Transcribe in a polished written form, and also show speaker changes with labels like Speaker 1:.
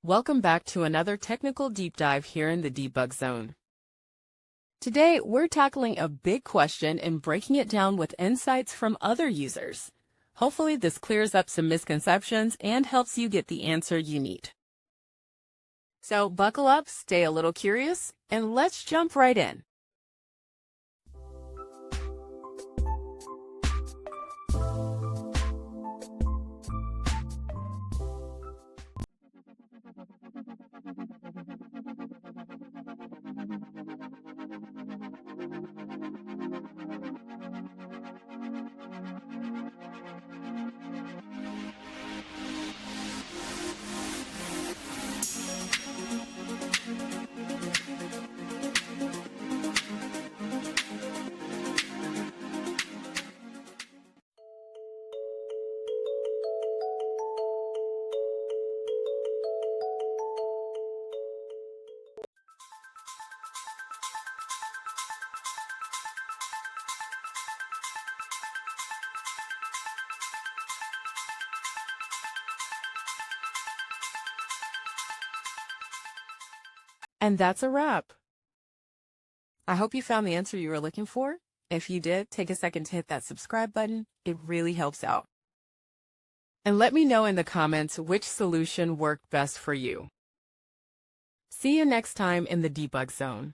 Speaker 1: Welcome back to another technical deep dive here in the debug zone. Today, we're tackling a big question and breaking it down with insights from other users. Hopefully, this clears up some misconceptions and helps you get the answer you need. So buckle up, stay a little curious, and let's jump right in. And that's a wrap. I hope you found the answer you were looking for. If you did, take a second to hit that subscribe button. It really helps out. And let me know in the comments which solution worked best for you. See you next time in the debug zone.